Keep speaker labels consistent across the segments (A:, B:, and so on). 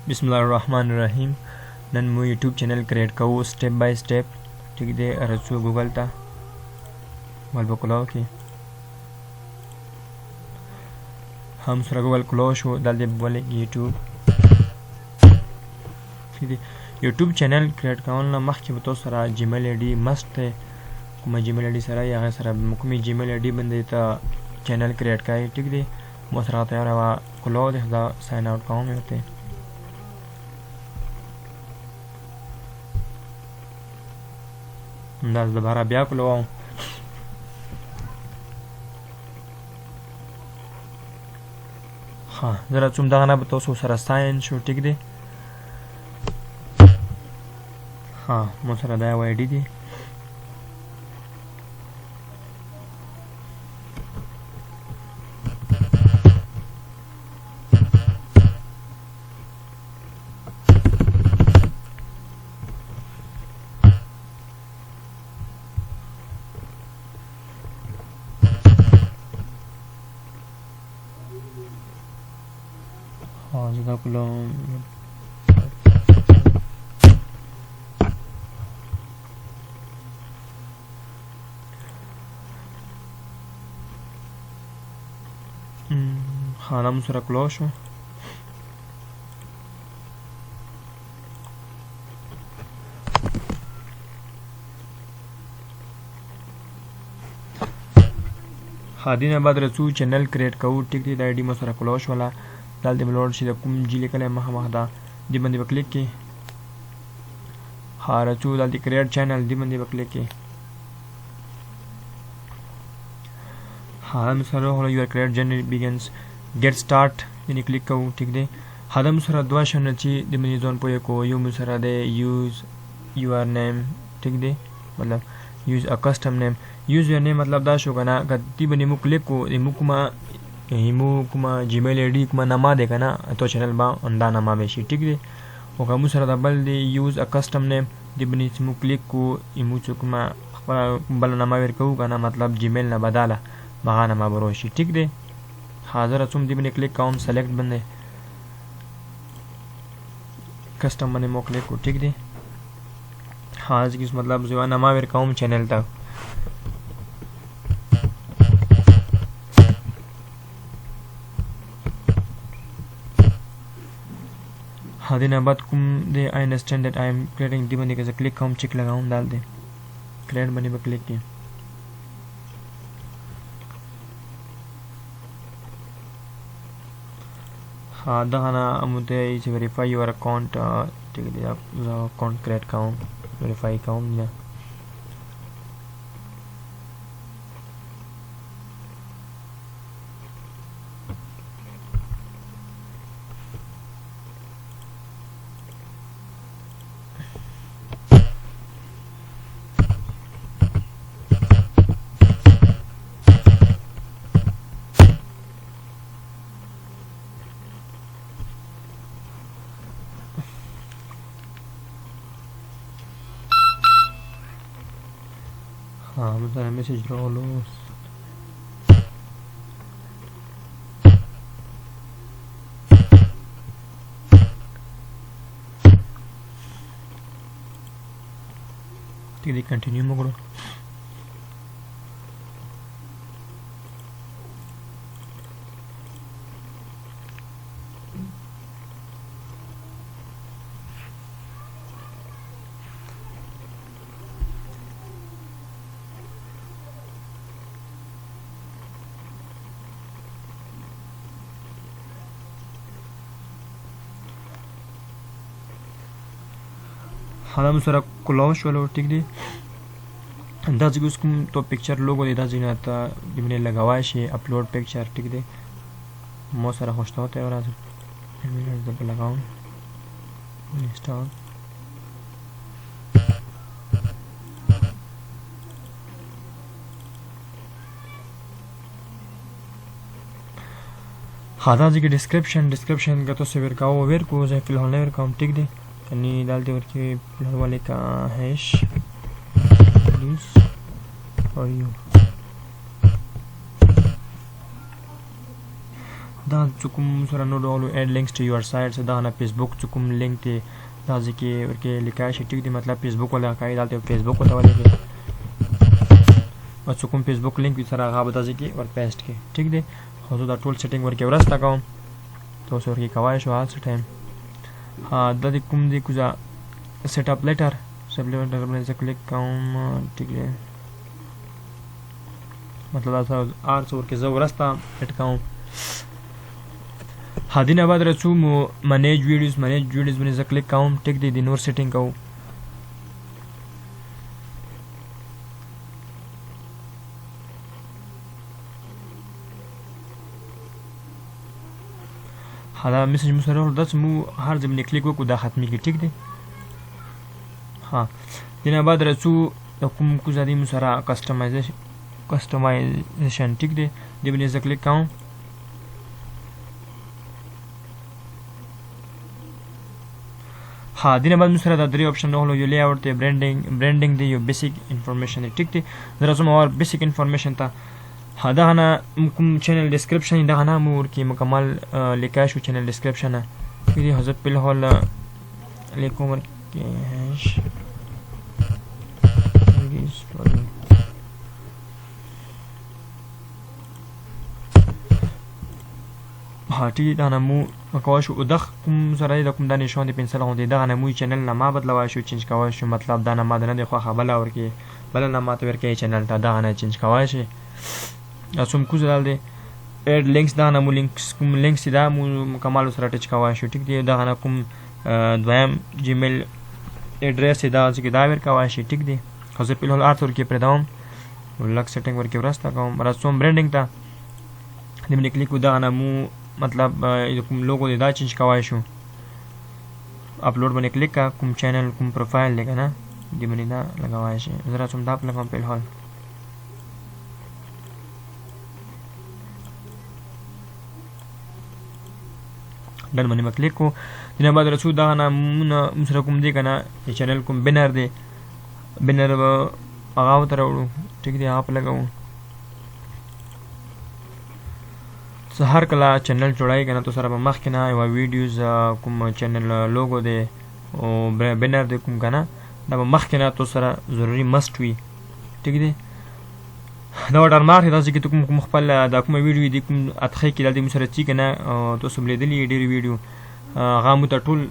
A: बिस्मिल्लाहिर्रहमानिर्रहीम। नन मु YouTube channel create करूँ स्टेप बाय स्टेप। ठीक दे रचू गूगल ता वाल बकुलाओ की हम सरा गूगल क्लोज शो डाल दे बोले यूट्यूब। ठीक दे यूट्यूब चैनल क्रिएट करने ना मख के बतो सरा जीमेल आईडी मस्ट है। कुमा जीमेल आईडी सरा या सरा मुकमी जीमेल आईडी बंदे ता चैनल क्रिएट का है। ठीक दे मसरा तैयार हुआ क्लोज है साइन आउट काम में होते अंदाज दोबारा ब्याह को लगाऊं। हाँ जरा तुम दाना बताओ सो सारा साइन शो ठीक दे। हाँ मुझे दाया हुआ आईडी दी। हाँ जगह को लो हाँ नाम सरा क्लोज हो। हाँ दिन बाद रचू चैनल क्रिएट करूँ। ठीक थी आईडी में सरा क्लोज वाला डाल दे बलोड सीधा कुम जिले कले महदा दी बंदी बक्लिक के। हाँ रचू डाल दी क्रिएट चैनल दी बंदी बक्लिक के। हाँ हम सर हो your create journey begins get start यानी क्लिक करूँ। ठीक दे हदम सरा दुआ शनची दी बंदी जोन पोए को यू मुसरा दे यूज यूर नेम। ठीक दे मतलब use a custom name. Use your name मतलब दाश होगा ना गति बनी मुक क्लिक को मुकमा हिमू कुमा जीमेल आईडी कुमा नमा देगा ना तो चैनल बा अंदा नमा बेशी। ठीक दे ओका मुसरा दबल दे यूज अ कस्टम नेम दी बनी मु क्लिक को इमु चुकमा बल नमा वेर कहू का ना मतलब जीमेल ना बदाला महा नमा बरोशी। ठीक दे हाजर तुम दी बनी क्लिक काउंट सेलेक्ट बंदे कस्टम बने मो क्लिक को। ठीक दे हाज किस मतलब जो नमा वेर काउंट चैनल तक हाँ दिन बाद कुम दे I understand that I am creating दी बंदी कैसे क्लिक काउंट चेक लगाऊं डाल दे क्रिएट बनी पर क्लिक किया। हाँ दहाना मुझे इसे वेरीफाई योर अकाउंट। ठीक है आप account create count verify count या हाँ मतलब मैसेज ड्रॉ लो। ठीक है कंटिन्यू में करो। हाँ सरा क्लोज वाला ठीक दे अंदाज उसको तो पिक्चर लोगो देता जिन्हें आता जिन्हें लगावा है अपलोड पिक्चर। ठीक दे बहुत सारा होस्ट होता है और आज जब लगाऊं इंस्टॉल हाँ जी की डिस्क्रिप्शन का तो सेवर का वो वेर को जाए फिलहाल वेर का हम ठीक दे कनी डालते और के फिलहाल वाले का हैश प्लीज फॉर यू دا کوم سره نو ډول اډ لینکس ټو یور سایټ دا نه فیسبوک کوم لینک ته دا ځکه ورکه لیکای شي ټیک دی مطلب فیسبوک ولا کای دالته فیسبوک وته ولې او کوم فیسبوک لینک سره هغه به تاسو کې ور پیسټ کې ټیک دی خو دا ټول سیټینګ ورکه ورسته کوم تاسو ورکه کوای شو هر ټایم د کوم دی کوزا سیټ اپ لیټر سبلیمنټر باندې کلیک کوم ټیک دی مطلب تاسو ار څور کې زو ورسته اټ کوم هدینه بعد رسو منیج ویډیوز باندې کلیک کوم ټیک دی د نور سیټینګ کوم دا میسج مو سره ورته مو هر ځمنه کلیک وکړو دا ختمي کی ټیک دی دینه بعد رسو کوم کو زادي مو سره کسٹمائزیشن ټیک دی دی باندې کلیک کوم دینه بعد مو سره دا درې اپشن راغلو یو لیاوټ دی برانډینګ دی یو بیسیک انفارمیشن دی ټیک دی درسمه اور بیسیک انفارمیشن ته دا نه کوم چینل ډسکرپشن دا نه مور کې مکمل لیکای شو چینل ډسکرپشن دی حضرت په هول لیکوم کې هش ټیک دا نه مو کوای شو د کوم سره د کوم د نشون دی پنسل غونډه دا نه مو چینل نه ما بدلوای شو چینج کوای شو مطلب دا نه ما نه خو خبره ورکې بل نه ما ته ورکې چینل ته دا نه چینج کوای شي اسوم کو زال دی اډ لینکس دا نه مو کوم لینکس دا مو مکمل سره ټچ کوای شو ټیک دی دا نه کوم دویم جیمیل اډریس دا چې دا ور کوای شي ټیک دی خو زه په لور ارتور کې پردوم ولک سیټینګ ورکې ورسته کوم رسوم برانډینګ ته دې باندې کلیک ودا نه مو مطلب کوم لوګو دی دا چینج کوای شو اپلوډ باندې کلیک کا کوم چینل کوم پروفایل دی کنه دې باندې دا لګوای شي زرا څوم دا په کوم په حال دن باندې کلیک کو دنه بعد رسو دا نه مسره کوم دی کنه چینل کوم بنر دی بنر هغه تر وړو ټیک دی اپ لګاو هر کله چینل جوړای کنه تو سره مخ کنه یو ویډیوز کوم چینل لوګو دی او بنر دی کوم کنه دا مخ کنه تو سره ضروری مست وي ټیک دی دا وټر مارک دا چې کوم خپل دا کوم ویډیو دی کوم اته کې د دې مسره چې کنه تو سم لیدلې ډېر ویډیو هغه مو ته ټول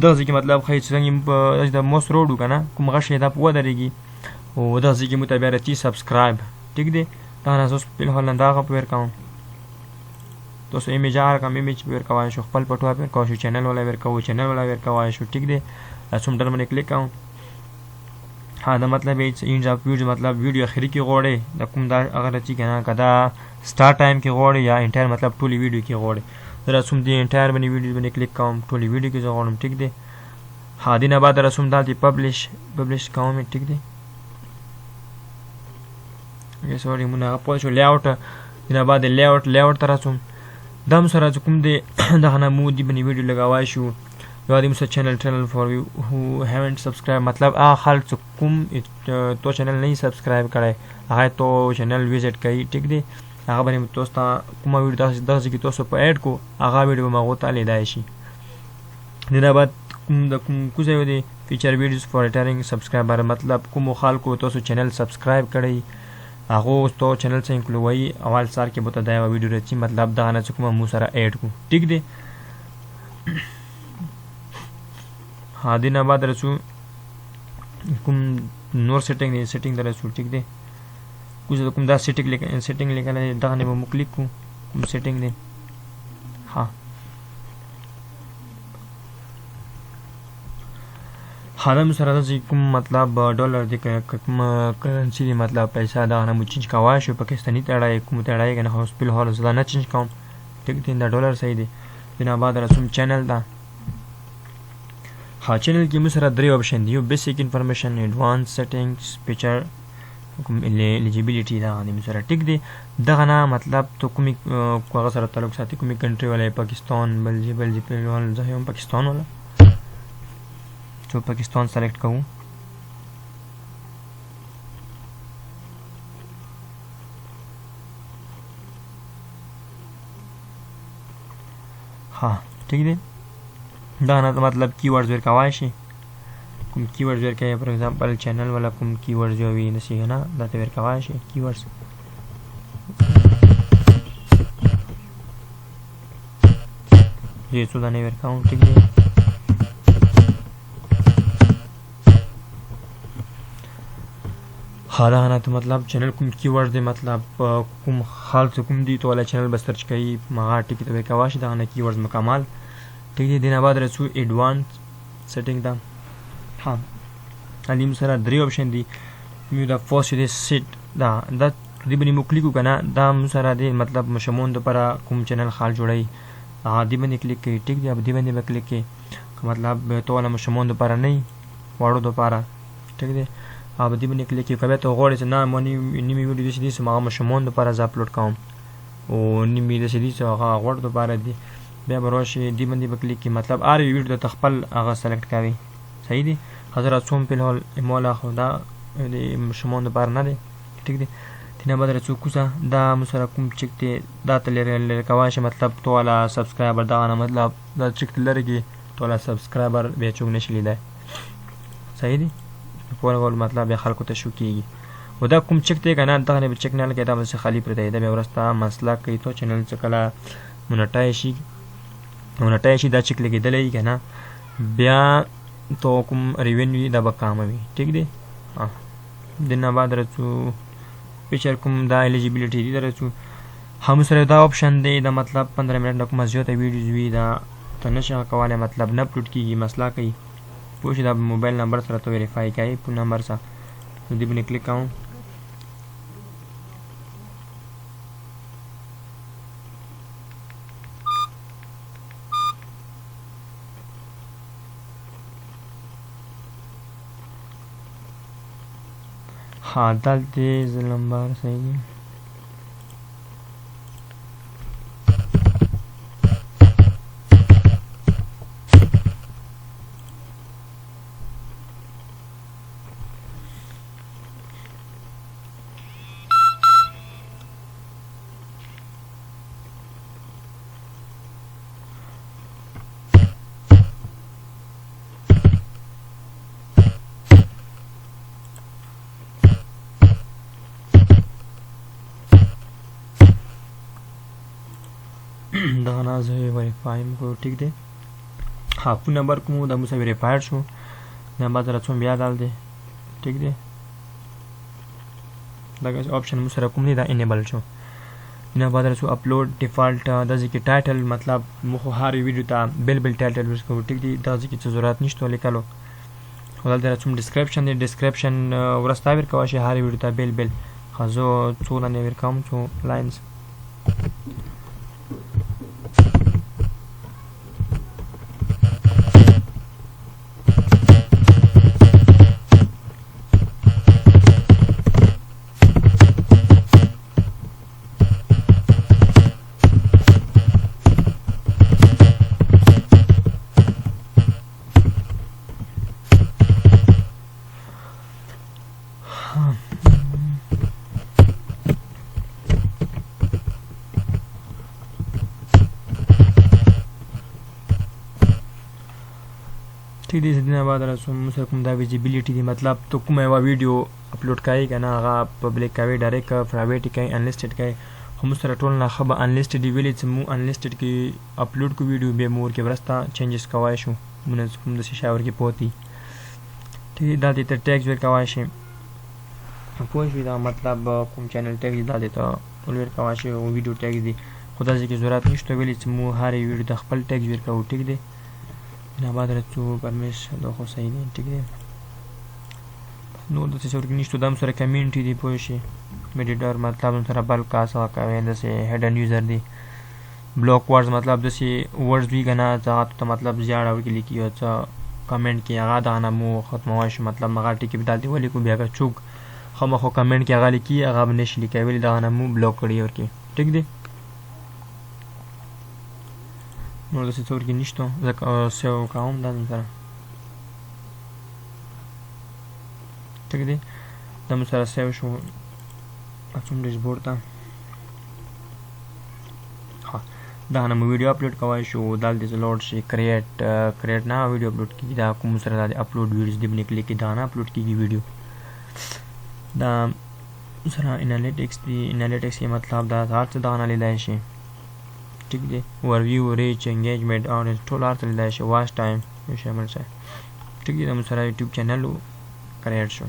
A: دا چې مطلب خې څنګه د موس روډو کنه کوم غشي دا په درېږي او دا چې مو ته بیا رچی سبسکرایب ټیک دی دا نه اوس په هول دا غو پر کوم تو سو ایمیج ار کوم ایمیج پر کوای شو خپل پټو پر کوای شو چینل ولا ور کوو چینل ولا ور کوای شو ټیک دی اسوم ډر باندې کلیک کوم دا مطلب ایچ اینج اپ ویډیو مطلب ویډیو اخري کې غوړې د کوم دا اگر چې کنه کدا سٹارټ ټایم کې غوړې یا انټایر مطلب ټولي ویډیو کې غوړې درسوم دی انټایر باندې ویډیو باندې کلیک کوم ټولي ویډیو کې غوړم ټیک دی دینه بعد درسوم دا دی پبلش کوم ټیک دی یې سوري مونږه په شو لیاوټ دینه بعد لیاوټ ترسوم دم سره کوم دی دا نه مو دی باندې ویډیو لګاوای شو یو دې مسه چینل فور یو هو هاونت سبسکرایب مطلب خلک کوم تو چینل نه سبسکرایب کړي هغه تو چینل وزټ کوي ټیک دی هغه باندې تاسو کوم ویډیو تاسو کې تاسو په اډ کو هغه ویډیو ما غوته لیدای شي دغه بعد کوم ځای دی فیچر ویډیوز فور ریټرنینګ سبسکرایبر مطلب کوم خلکو تاسو چینل سبسکرایب کړي هغه تو چینل څنګه کلوي اول سار کې بوته دا ویډیو رچی مطلب دا نه کوم مو سره اډ کو ټیک دی دینه بعد رسو کوم نور سیټینګ درسو ټیک دی کوم دا سیټینګ لیکل دا نه مو کلیک کو کوم سیټینګ دی حالم سره د کوم مطلب ډالر دی کوم کرنسی دی مطلب پیسې دا نه مو چینج کوای شو پاکستانی تړای کوم تړای کنه هوسپیټل هول زدا نه چینج کوم ټیک دی دا ډالر صحیح دی دینه بعد رسوم چینل دا چینل کې مسره درې اپشن دی یو بیسیک انفارمیشن ایڈوانس سیټینګز فیچر کوم الیجیبিলিټی دا غوښنه مسره ټیک دی دغه نه مطلب ته کومي کوغه سره تعلق ساتي کومي کنټری ولې پاکستان بل په ول زه هم پاکستان ولا تو پاکستان سلیکټ کوم ها ٹھیک دی دا نه مطلب کیورډز ورکوای شي کوم کیورډز ورکوي فار ایگزامپل چینل ولا کوم کیورډز جو وي نسی نه دا ته ورکوای شي کیورډز یہ څه دا نه ورکاو ٹھیک دی حالا نه ته مطلب چینل کوم کیورډ دی مطلب کوم حال څه کوم دی ته ولا چینل به سرچ کوي ما ټکی ته ورکوای شي دا نه کیورډز مکمل ٹھیک دی دینه بعد رسو ایڈوانس سیټینګ دا ها علیم سره درې اپشن دي میو دا فرست دی سیټ دا دی باندې مو کلیک وکنه دا مو سره دی مطلب مشمون د پر کوم چینل خال جوړی دی باندې کلیک کی ټیک دی اب دی باندې کلیک کی مطلب تو ولا مشمون د پر نه واړو د پر ټیک دی اب دی باندې کلیک کی کبه ته غوړې نه مونی نیمه ویډیو دي چې ما مشمون د پر ز اپلوډ کوم او نیمه د سړي څو هغه غوړ د پر دی بیا بروشي دی باندې کلیک کی مطلب ار ویډیو د تخپل هغه سلیکټ کوي صحیح دی حضرات څوم په حال مولا خدا د مشمون د پر نه دی ټیک دی تینا بدر څو کوسه دا مسره کوم چک ته دا تلری کواشه مطلب تولا سبسکرایبر دا نه مطلب دا چک لري تولا سبسکرایبر به چوک نشلی دی صحیح دی په ول مطلب خلکو ته شو کیږي و دا کوم چک ته کنه دا نه چک نه لګی دا مس خالی پر دی دا به ورسته مسله کوي ته چینل څخه کلا مونټای شي دا چک لګیدلې کنه بیا تو کوم ریوینیو دا به کاموي ٹھیک دی دنه بعد رچو فیچر کوم دا الیجیبিলিټی دی درچو هم سره دا اپشن دی دا مطلب 15 منټ د کوم زیاته ویډیوز وی دا ته نشه کوله مطلب نه اپلوډ کیږي مسله کوي پوښ دا موبایل نمبر سره ته ویریفای کوي په نمبر سره دې باندې کلیک کوم ها دلته نمبر صحیح دی دا نه زه ویریفایم کو ٹھیک دی ها په نمبر کوم دا مو سره ویریفاید شو نه ما درته بیا دال دی ٹھیک دی دا آپشن مو سره کوم دی دا انیبل شو نه بعد رسو اپلوډ ډیفالت د ځکه ټایټل مطلب مو هر ویډیو ته بل ټایټل ورکو ټیک دی دا ځکه څه ضرورت نشته لیکلو ولل درته ډیسکرپشن دی ډیسکرپشن ورستا ورکو شي هر ویډیو ته بل خزو څونه نه ورکوم څو لاینز ٹھیک دی دینه بعد رسوم سره کوم دا ویزیبিলিټی دی مطلب تو کومه وا ویډیو اپلوډ کای کنه هغه پبلک کوي ډایرکټ پرایویټ کای انلیسټډ کای هم سره ټول نه خبر انلیسټډ دی ویلې چې مو انلیسټډ کی اپلوډ کو ویډیو به مور کې ورستا چینجز کوای شو مونږ کوم د شاور کې پوتی ٹھیک دا دې ته ټیګز ور کوای شي پوه شو دا مطلب کوم چینل ټیګ دا دې ته ول ور کوای شي او ویډیو ټیګ دی خدا ځکه ضرورت نشته ویلې چې مو هر ویډیو د خپل ټیګ ور کوو ټیک دی نه بعد رچو پرمیش دا خو صحیح دی ٹھیک دی نو د څه څور کې نشته دم سره کمیونټي دی پوه شي میډیټر مطلب سره بل کاسه کوي د سه هډن یوزر دی بلاک ورډز مطلب د سه ورډز وی غنا ته مطلب زیاړه ورکی لیکي او څه کمنټ کې هغه دا نه مو ختموي شي مطلب مغه ټکی بدل دی ولې کو بیا کا چوک خو کمنټ کې هغه لیکي هغه نشي لیکي ویل دا نه مو بلاک کړی ورکی ٹھیک دی نو د څه څور کې نشته ځکه سیو کوم دا سره ٹھیک دی دا مو سره سیو شو اڅوم ډیشبورډ ته ها دا نه ویډیو اپلوډ کوای شو دلته زلوډ شي کریټ نه ویډیو اپلوډ کیږي دا کوم سره د اپلوډ ویډیوز دی باندې کلیک کی دا نه اپلوډ کیږي ویډیو دا سره انالیټکس دی انالیټکس کې مطلب دا هر څه دا نه لیدای شي ٹھیک دی اوورویو ریچ انګیجمنٹ اورنج ټول هر څه لیدای شي واچ ټایم شامل شي ٹھیک دی دا سره یوټیوب چینل کریټ شو